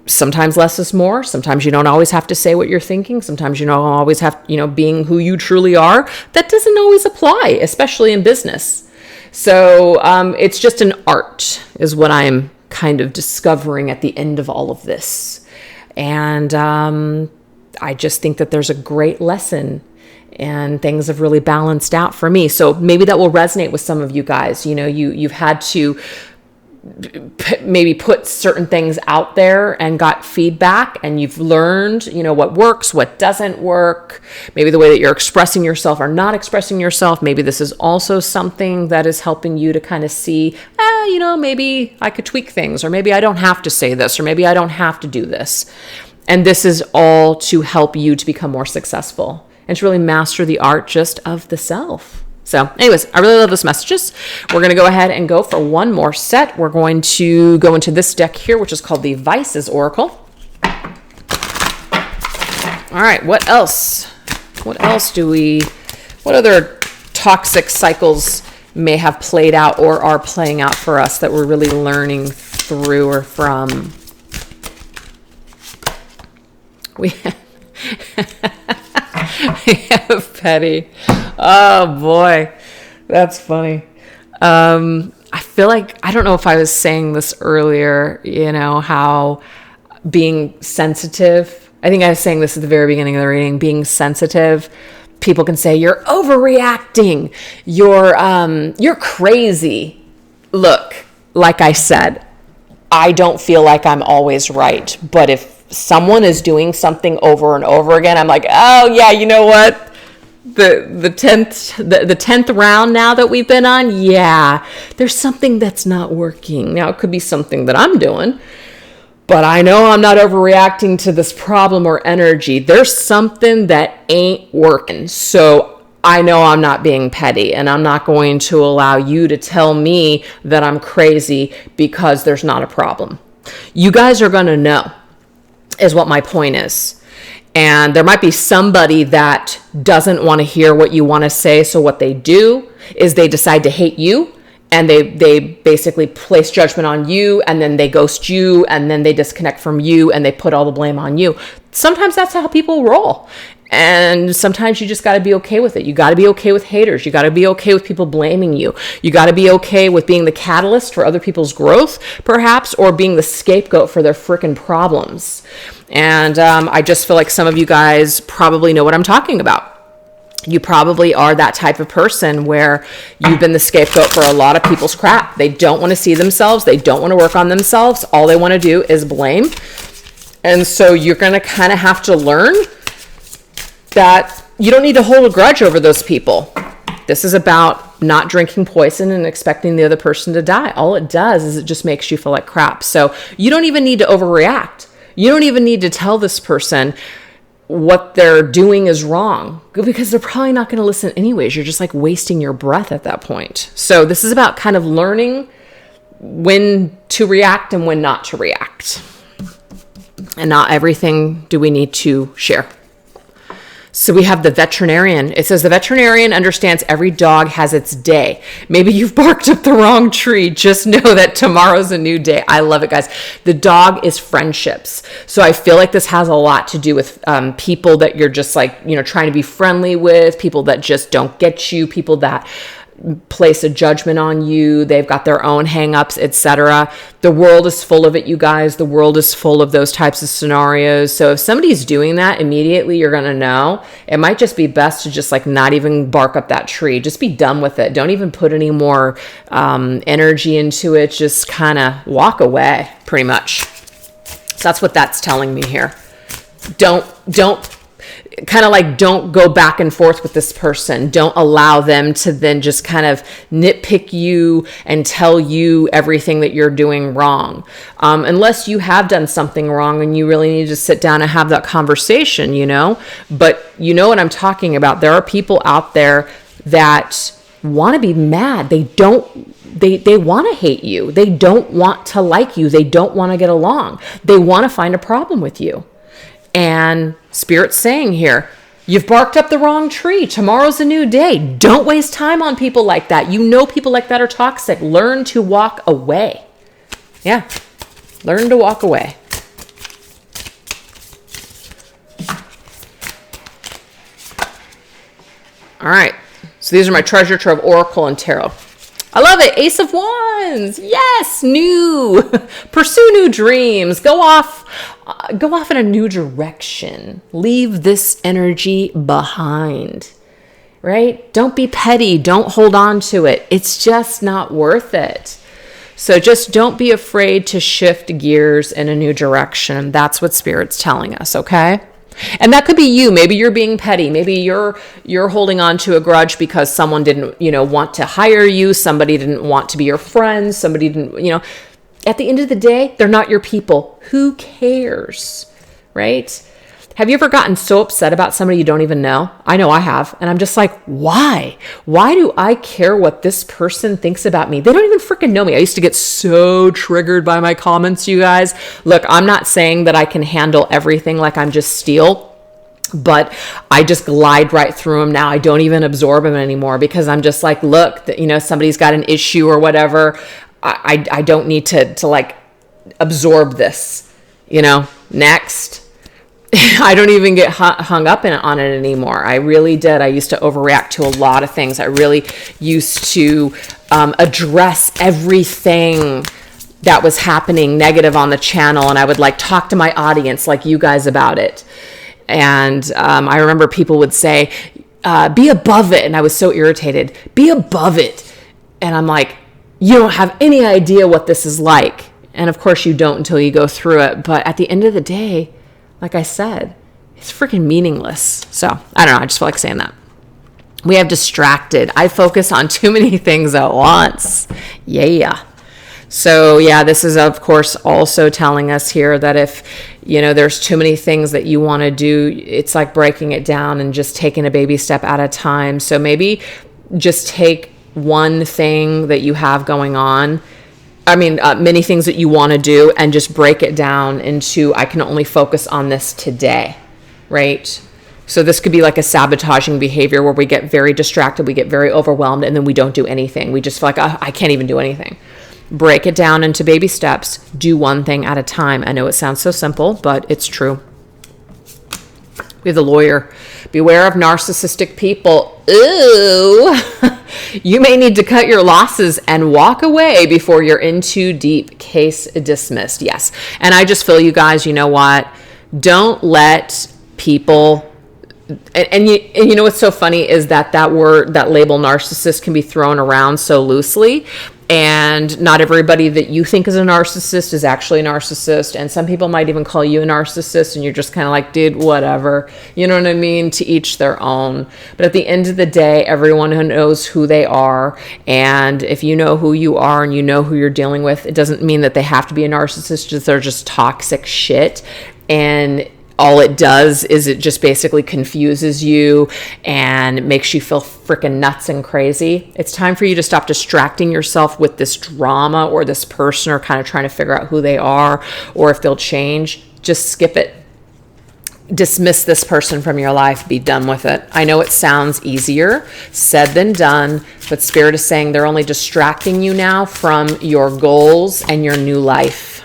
Speaker 1: Sometimes less is more. Sometimes you don't always have to say what you're thinking. Sometimes you don't always have, being who you truly are. That doesn't always apply, especially in business. So it's just an art is what I'm kind of discovering at the end of all of this. And I just think that there's a great lesson, and things have really balanced out for me. So maybe that will resonate with some of you guys. You've had to maybe put certain things out there and got feedback, and you've learned, what works, what doesn't work, maybe the way that you're expressing yourself or not expressing yourself. Maybe this is also something that is helping you to kind of see, maybe I could tweak things, or maybe I don't have to say this, or maybe I don't have to do this. And this is all to help you to become more successful and to really master the art just of the self. So anyways, I really love those messages. We're going to go ahead and go for one more set. We're going to go into this deck here, which is called the Vices Oracle. All right, what else? What other toxic cycles may have played out or are playing out for us that we're really learning through or from? We have petty. Oh boy, that's funny. I feel like, I don't know if I was saying this earlier, how being sensitive, I think I was saying this at the very beginning of the reading, being sensitive, people can say you're overreacting, you're crazy. Look, like I said, I don't feel like I'm always right, but if someone is doing something over and over again, I'm like, oh yeah, you know what? The 10th round now that we've been on, yeah, there's something that's not working. Now it could be something that I'm doing, but I know I'm not overreacting to this problem or energy. There's something that ain't working. So I know I'm not being petty, and I'm not going to allow you to tell me that I'm crazy because there's not a problem. You guys are going to know, is what my point is. And there might be somebody that doesn't want to hear what you want to say. So what they do is they decide to hate you, and they basically place judgment on you, and then they ghost you, and then they disconnect from you, and they put all the blame on you. Sometimes that's how people roll. And sometimes you just got to be okay with it. You got to be okay with haters. You got to be okay with people blaming you. You got to be okay with being the catalyst for other people's growth, perhaps, or being the scapegoat for their freaking problems. And I just feel like some of you guys probably know what I'm talking about. You probably are that type of person where you've been the scapegoat for a lot of people's crap. They don't want to see themselves. They don't want to work on themselves. All they want to do is blame. And so you're going to kind of have to learn that you don't need to hold a grudge over those people. This is about not drinking poison and expecting the other person to die. All it does is it just makes you feel like crap. So you don't even need to overreact. You don't even need to tell this person what they're doing is wrong, because they're probably not going to listen anyways. You're just like wasting your breath at that point. So this is about kind of learning when to react and when not to react. And not everything do we need to share. So we have the veterinarian. It says the veterinarian understands every dog has its day. Maybe you've barked up the wrong tree. Just know that tomorrow's a new day. I love it, guys. The dog is friendships. So I feel like this has a lot to do with people that you're just like, trying to be friendly with, people that just don't get you, people that place a judgment on you. They've got their own hangups, etc. The world is full of it, you guys. The world is full of those types of scenarios. So if somebody's doing that, immediately you're going to know. It might just be best to just like not even bark up that tree. Just be done with it. Don't even put any more energy into it. Just kind of walk away, pretty much. So that's what that's telling me here. Don't go back and forth with this person. Don't allow them to then just kind of nitpick you and tell you everything that you're doing wrong. Unless you have done something wrong and you really need to sit down and have that conversation, But you know what I'm talking about. There are people out there that want to be mad. They want to hate you. They don't want to like you. They don't want to get along. They want to find a problem with you. And Spirit's saying here, you've barked up the wrong tree. Tomorrow's a new day. Don't waste time on people like that. You know people like that are toxic. Learn to walk away. Yeah, learn to walk away. All right, so these are my Treasure Trove, Oracle, and Tarot. I love it. Ace of Wands. Yes, new. Pursue new dreams. Go off in a new direction. Leave this energy behind, right? Don't be petty. Don't hold on to it. It's just not worth it. So just don't be afraid to shift gears in a new direction. That's what Spirit's telling us, okay? And that could be you. Maybe you're being petty. Maybe you're holding on to a grudge because someone didn't, want to hire you. Somebody didn't want to be your friend. Somebody didn't, at the end of the day, they're not your people. Who cares? Right? Have you ever gotten so upset about somebody you don't even know? I know I have. And I'm just like, why? Why do I care what this person thinks about me? They don't even freaking know me. I used to get so triggered by my comments, you guys. Look, I'm not saying that I can handle everything like I'm just steel, but I just glide right through them now. I don't even absorb them anymore because I'm just like, look, somebody's got an issue or whatever. I don't need to like absorb this, next. I don't even get hung up on it anymore. I really did. I used to overreact to a lot of things. I really used to address everything that was happening negative on the channel. And I would like talk to my audience like you guys about it. And I remember people would say, be above it. And I was so irritated. Be above it. And I'm like, you don't have any idea what this is like. And of course you don't until you go through it. But at the end of the day, like I said, it's freaking meaningless. So I don't know. I just feel like saying that. We have distracted. I focus on too many things at once. Yeah. So yeah, this is of course also telling us here that if, there's too many things that you want to do, it's like breaking it down and just taking a baby step at a time. So maybe just take one thing that you have going on. Many things that you want to do and just break it down into, I can only focus on this today, right? So this could be like a sabotaging behavior where we get very distracted, we get very overwhelmed, and then we don't do anything. We just feel like, I can't even do anything. Break it down into baby steps. Do one thing at a time. I know it sounds so simple, but it's true. We have the Lawyer. Beware of narcissistic people. Ooh. You may need to cut your losses and walk away before you're in too deep. Case dismissed. Yes. And I just feel, you guys, you know what? Don't let people... And you know what's so funny is that word, that label narcissist can be thrown around so loosely. And not everybody that you think is a narcissist is actually a narcissist. And some people might even call you a narcissist and you're just kind of like, dude, whatever. You know what I mean? To each their own. But at the end of the day, everyone who knows who they are. And if you know who you are and you know who you're dealing with, it doesn't mean that they have to be a narcissist. Just they're just toxic shit. And all it does is it just basically confuses you and makes you feel freaking nuts and crazy. It's time for you to stop distracting yourself with this drama or this person or kind of trying to figure out who they are or if they'll change. Just skip it. Dismiss this person from your life. Be done with it. I know it sounds easier said than done, but Spirit is saying they're only distracting you now from your goals and your new life.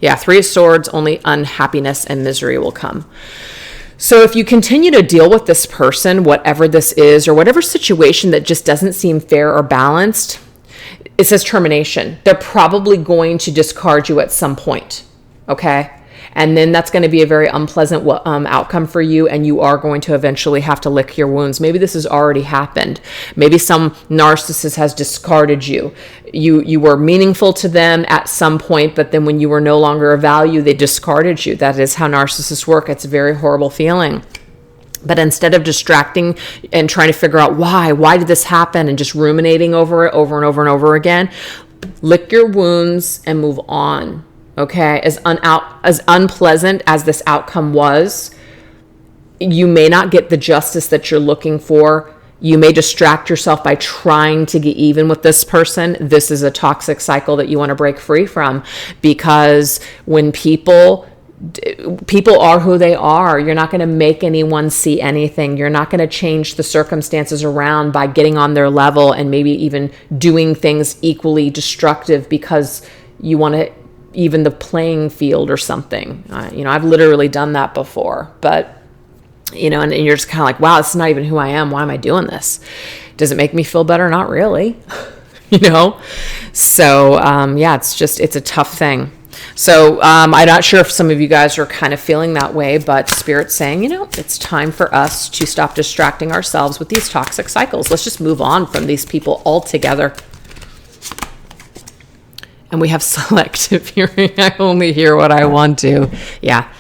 Speaker 1: Yeah, Three of Swords, only unhappiness and misery will come. So if you continue to deal with this person, whatever this is, or whatever situation that just doesn't seem fair or balanced, it says termination. They're probably going to discard you at some point, okay? And then that's going to be a very unpleasant outcome for you, and you are going to eventually have to lick your wounds. Maybe this has already happened. Maybe some narcissist has discarded you. You were meaningful to them at some point, but then when you were no longer of value, they discarded you. That is how narcissists work. It's a very horrible feeling. But instead of distracting and trying to figure out why did this happen, and just ruminating over it over and over and over again, lick your wounds and move on. Okay, as unpleasant as this outcome was, you may not get the justice that you're looking for. You may distract yourself by trying to get even with this person. This is a toxic cycle that you want to break free from, because when people are who they are, you're not going to make anyone see anything. You're not going to change the circumstances around by getting on their level and maybe even doing things equally destructive because you want to even the playing field or something. I've literally done that before, but and you're just kind of like, wow, this is not even who I am. Why am I doing this? Does it make me feel better? Not really. So it's a tough thing. So I'm not sure if some of you guys are kind of feeling that way, but Spirit's saying, it's time for us to stop distracting ourselves with these toxic cycles. Let's just move on from these people altogether. And we have selective hearing. I only hear what I want to. Yeah.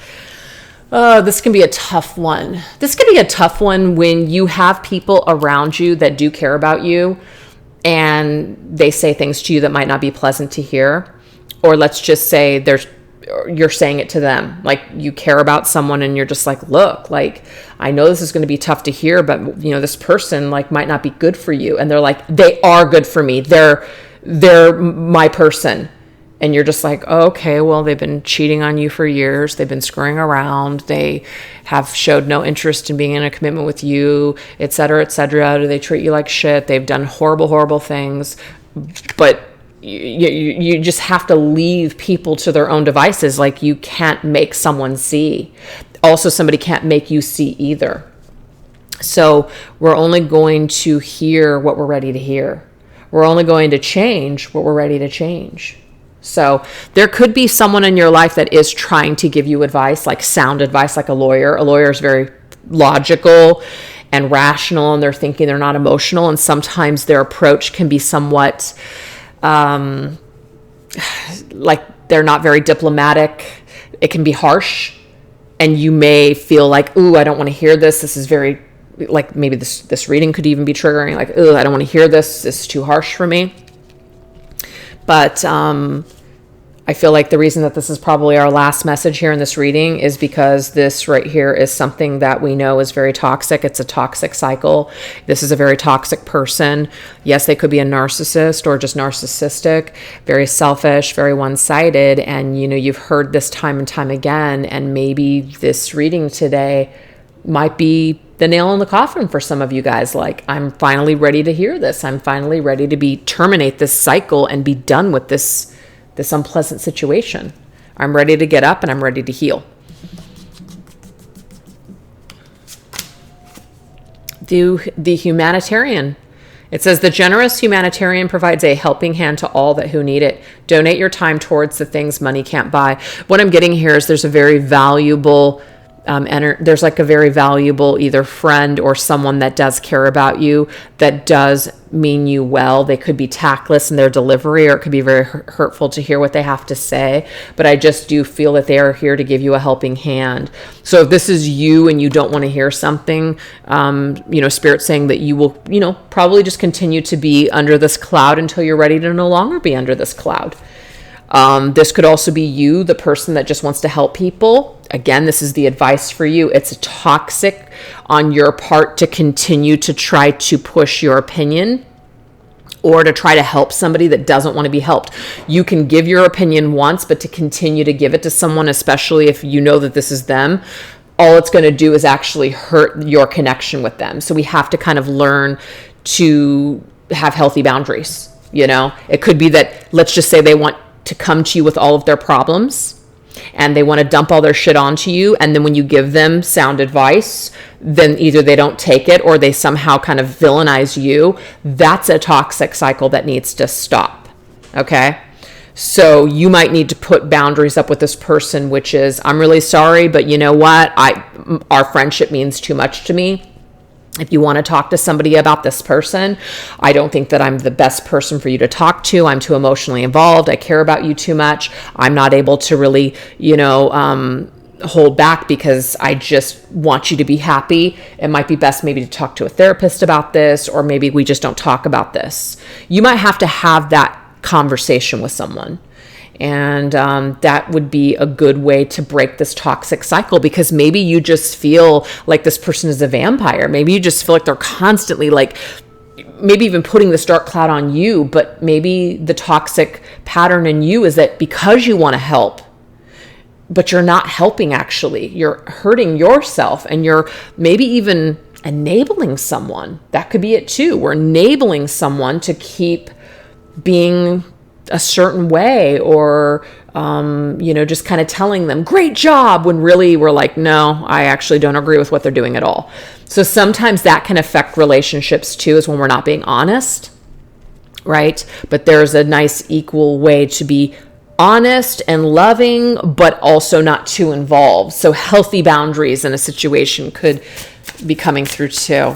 Speaker 1: This can be a tough one. This can be a tough one when you have people around you that do care about you and they say things to you that might not be pleasant to hear. Or let's just say you're saying it to them. Like, you care about someone and you're just like, look, like, I know this is going to be tough to hear, but this person might not be good for you. And they're like, they are good for me. They're my person. And you're just like, oh, okay, well, they've been cheating on you for years. They've been screwing around. They have showed no interest in being in a commitment with you, et cetera, et cetera. Do they treat you like shit? They've done horrible, horrible things. But you just have to leave people to their own devices. Like, you can't make someone see. Also, somebody can't make you see either. So we're only going to hear what we're ready to hear. We're only going to change what we're ready to change. So there could be someone in your life that is trying to give you advice, like sound advice, like a lawyer. A lawyer is very logical and rational, and they're thinking, they're not emotional. And sometimes their approach can be somewhat like they're not very diplomatic. It can be harsh, and you may feel like, ooh, I don't want to hear this. This is very, like, maybe this reading could even be triggering, like, ooh, I don't want to hear this. This is too harsh for me. But I feel like the reason that this is probably our last message here in this reading is because this right here is something that we know is very toxic. It's a toxic cycle. This is a very toxic person. Yes, they could be a narcissist or just narcissistic, very selfish, very one-sided. And, you've heard this time and time again. And maybe this reading today might be the nail in the coffin for some of you guys. Like, I'm finally ready to hear this. I'm finally ready to terminate this cycle and be done with this unpleasant situation. I'm ready to get up and I'm ready to heal. The humanitarian. It says, the generous humanitarian provides a helping hand to all who need it. Donate your time towards the things money can't buy. What I'm getting here is there's a very valuable there's like a very valuable either friend or someone that does care about you, that does mean you well. They could be tactless in their delivery, or it could be very hurtful to hear what they have to say. But I just do feel that they are here to give you a helping hand. So if this is you and you don't want to hear something, Spirit's saying that you will, probably just continue to be under this cloud until you're ready to no longer be under this cloud. This could also be you, the person that just wants to help people. Again, this is the advice for you. It's toxic on your part to continue to try to push your opinion or to try to help somebody that doesn't want to be helped. You can give your opinion once, but to continue to give it to someone, especially if you know that this is them, all it's going to do is actually hurt your connection with them. So we have to kind of learn to have healthy boundaries. It could be that, let's just say they want to come to you with all of their problems and they want to dump all their shit onto you. And then when you give them sound advice, then either they don't take it or they somehow kind of villainize you. That's a toxic cycle that needs to stop. Okay. So you might need to put boundaries up with this person, which is, I'm really sorry, but you know what? Our friendship means too much to me. If you want to talk to somebody about this person, I don't think that I'm the best person for you to talk to. I'm too emotionally involved. I care about you too much. I'm not able to really, hold back because I just want you to be happy. It might be best maybe to talk to a therapist about this, or maybe we just don't talk about this. You might have to have that conversation with someone. And that would be a good way to break this toxic cycle, because maybe you just feel like this person is a vampire. Maybe you just feel like they're constantly like, maybe even putting this dark cloud on you, but maybe the toxic pattern in you is that because you want to help, but you're not helping actually. You're hurting yourself, and you're maybe even enabling someone. That could be it too. We're enabling someone to keep being a certain way, or just kind of telling them great job, when really we're like, no, I actually don't agree with what they're doing at all. So sometimes that can affect relationships too, is when we're not being honest, right? But there's a nice equal way to be honest and loving, but also not too involved. So healthy boundaries in a situation could be coming through too.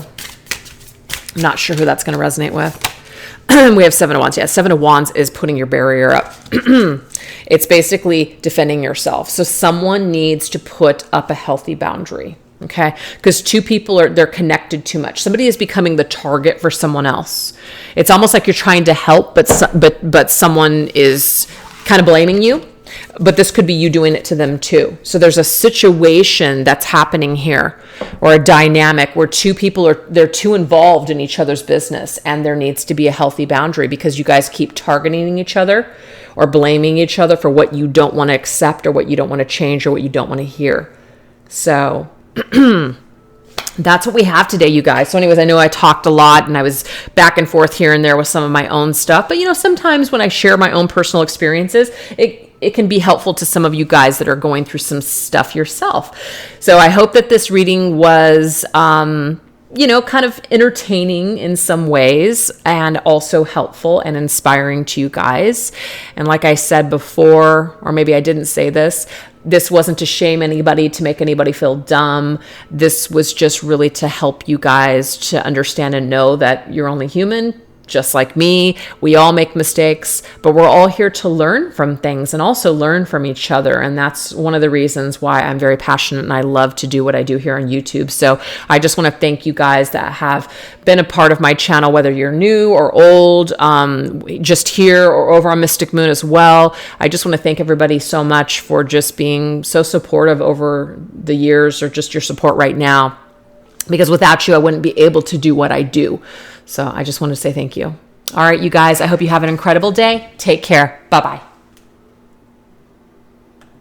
Speaker 1: I'm not sure who that's going to resonate with. We have 7 of Wands. Yeah, 7 of Wands is putting your barrier up. It's basically defending yourself. So someone needs to put up a healthy boundary, okay? Because two people they're connected too much. Somebody is becoming the target for someone else. It's almost like you're trying to help, but someone is kind of blaming you. But this could be you doing it to them too. So there's a situation that's happening here, or a dynamic where two people they're too involved in each other's business, and there needs to be a healthy boundary, because you guys keep targeting each other or blaming each other for what you don't want to accept, or what you don't want to change, or what you don't want to hear. So that's what we have today, you guys. So anyways, I know I talked a lot and I was back and forth here and there with some of my own stuff, but sometimes when I share my own personal experiences, it can be helpful to some of you guys that are going through some stuff yourself. So I hope that this reading was, kind of entertaining in some ways, and also helpful and inspiring to you guys. And like I said before, or maybe I didn't say this wasn't to shame anybody, to make anybody feel dumb. This was just really to help you guys to understand and know that you're only human, just like me. We all make mistakes, but we're all here to learn from things and also learn from each other. And that's one of the reasons why I'm very passionate and I love to do what I do here on YouTube. So I just want to thank you guys that have been a part of my channel, whether you're new or old, just here or over on Mystic Moon as well. I just want to thank everybody so much for just being so supportive over the years, or just your support right now, because without you, I wouldn't be able to do what I do. So I just want to say thank you. All right, you guys, I hope you have an incredible day. Take care. Bye-bye.